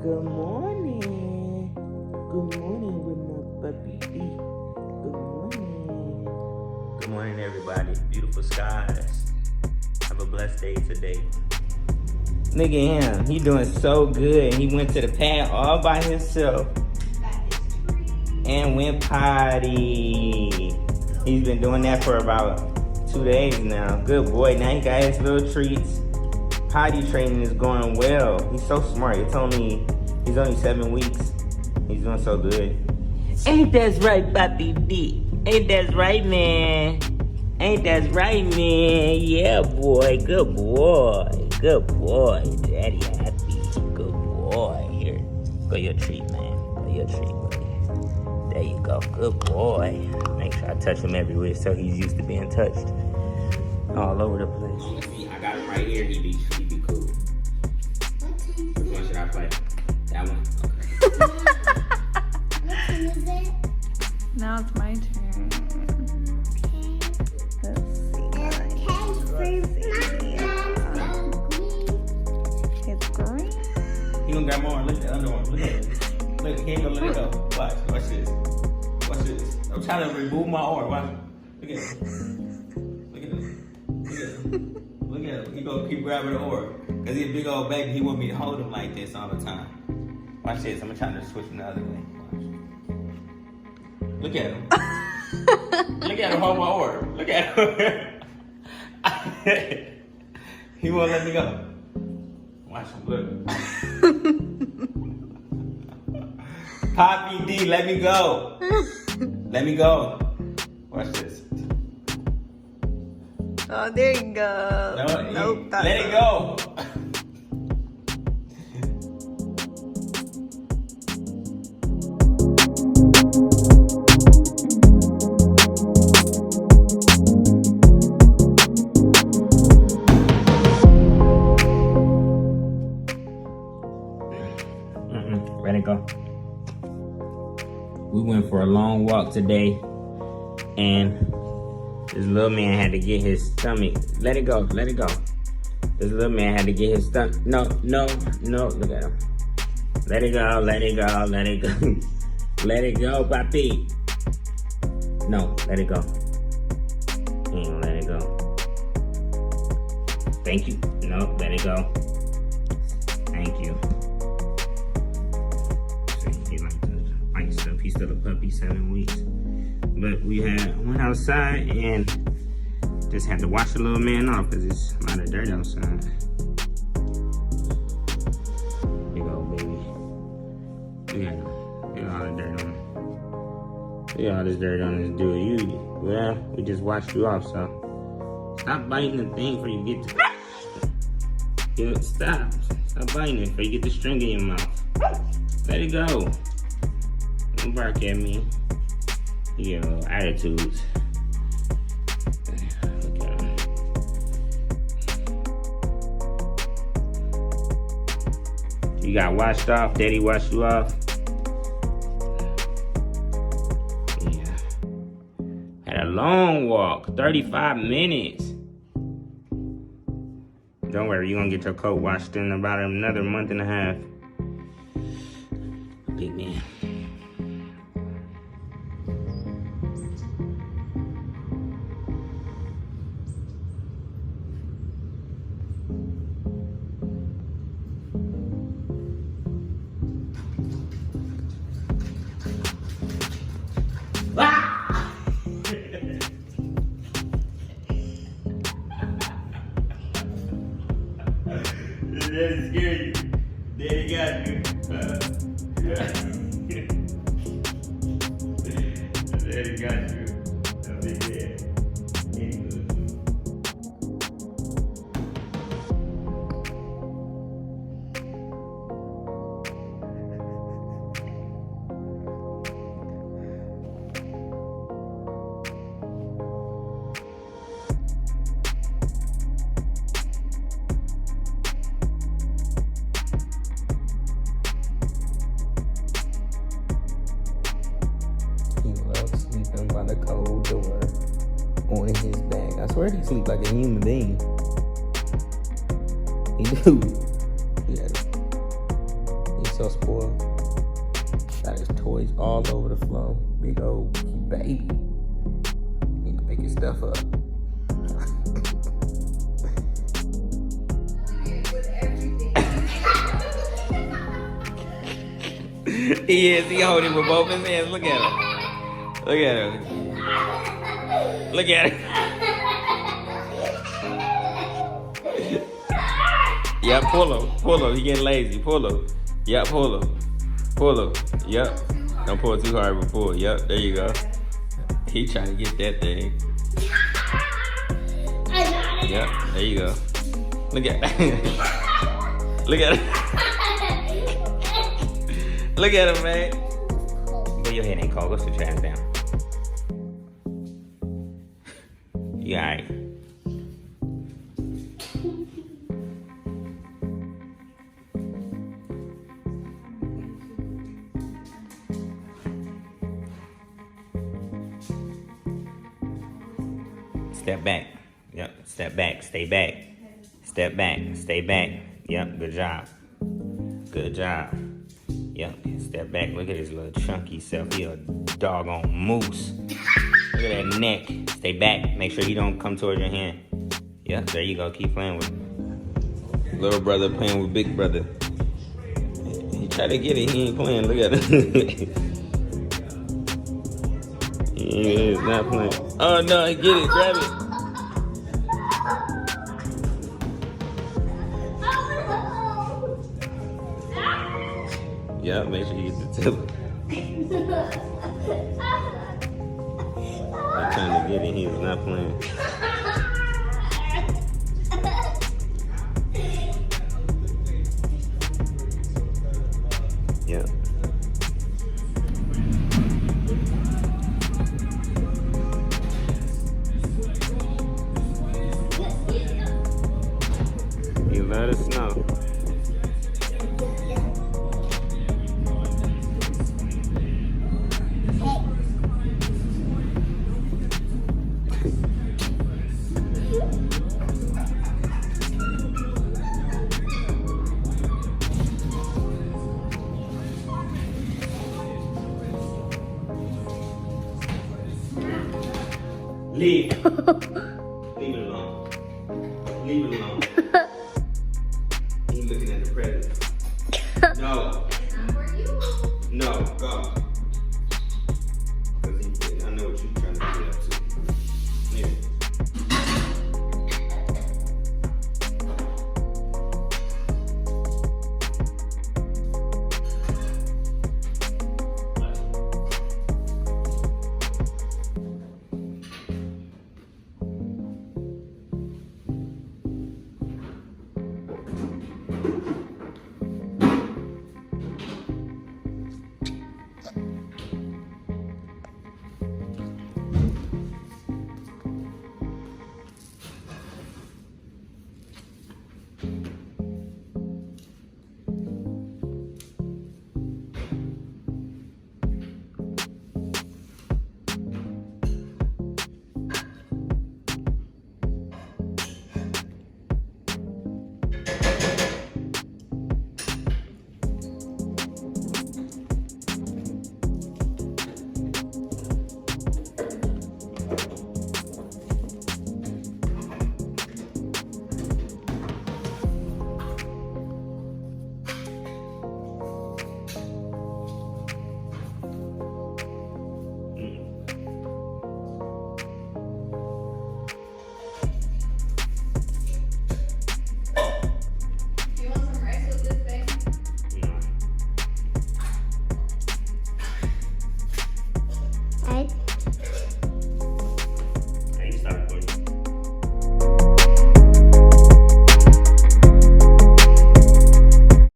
Good morning. Good morning with my Papi D. Good morning. Good morning, everybody. Beautiful skies. Have a blessed day today. Look at him. He doing so good. He went to the pad all by himself and went potty. He's been doing that for about 2 days now. Good boy. Now he got his little treats. Potty training is going well. He's so smart. He's only 7 weeks. He's doing so good. Ain't that right, Papi D? Ain't that right, man? Ain't that right, man? Yeah, boy. Good boy. Good boy. Daddy happy. Good boy. Here. Go your treat, man. Go your treat, buddy. There you go. Good boy. Make sure I touch him everywhere so he's used to being touched. All over the place. I got him right here. He be cool. Which one should I play? That one? Okay. Now it's my turn. It's green. He gonna grab more. Look at the other one. Look at it. Look, he ain't gonna let it go. Watch this. Watch this. I'm trying to remove my arm. Watch. Look at it. Look at it. Look at him. He gonna keep grabbing the oar. Cause he's a big old baby. He want me to hold him like this all the time. Watch this. I'm trying to switch him the other way. Watch. Look at him. Look at him hold my oar. Look at him. He won't let me go. Watch him. Look. Papi D, let me go. Let me go. Watch this. Oh, there you go. No, nope. Let it go. Let it go. We went for a long walk today, and this little man had to get his stomach. Let it go. Let it go. This little man had to get his stomach. No. Look at him. Let it go. Let it go. Let it go. Let it go, Papi. No, let it go. He ain't gonna let it go. Thank you. No, let it go. Thank you. He like to fight stuff. He's still a puppy, 7 weeks. But we went outside and just had to wash the little man off because it's a lot of dirt outside. Big old baby. Look at all the dirt on him. Look at all this dirt on this dude. Well, we just washed you off, so stop biting the thing before you get to... Yeah, stop biting it before you get the string in your mouth. Let it go. Don't bark at me. You get little attitudes. Look at him. You got washed off. Daddy washed you off. Yeah. Had a long walk. 35 minutes. Don't worry. You're going to get your coat washed in about another month and a half. Big man. Ah! Daddy scared you. Daddy got you. Daddy got you. Don't be dead. Sleeping by the cold door on his back. I swear he sleep like a human being. He do. Yeah. He's so so spoiled. Got his toys all over the floor. Big old baby. Need to make his stuff up. He is. He holding with both his hands. Look at him. Look at him. Look at him. Yep, pull him. Pull him. He getting lazy. Pull him. Yep, pull him. Pull him. Yep. Don't pull too hard, but pull. Yep, there you go. He trying to get that thing. Yep, there you go. Look at Look at him. Look at him, man. But your head ain't cold. Go sit your ass down. You alright? Step back. Yep. Step back. Stay back. Step back. Stay back. Yep. Good job. Good job. Yep. Step back. Look at his little chunky self. He a doggone moose. Look at that neck. Stay back. Make sure he don't come towards your hand. Yep. There you go. Keep playing with him. Little brother playing with big brother. He try to get it. He ain't playing. Look at him. He is not playing. Oh no, get it, grab it. Yeah, make sure you get the tiller. I'm trying to get it, he is not playing. Yeah. You let us know. Leave. Leave it alone. Leave it alone.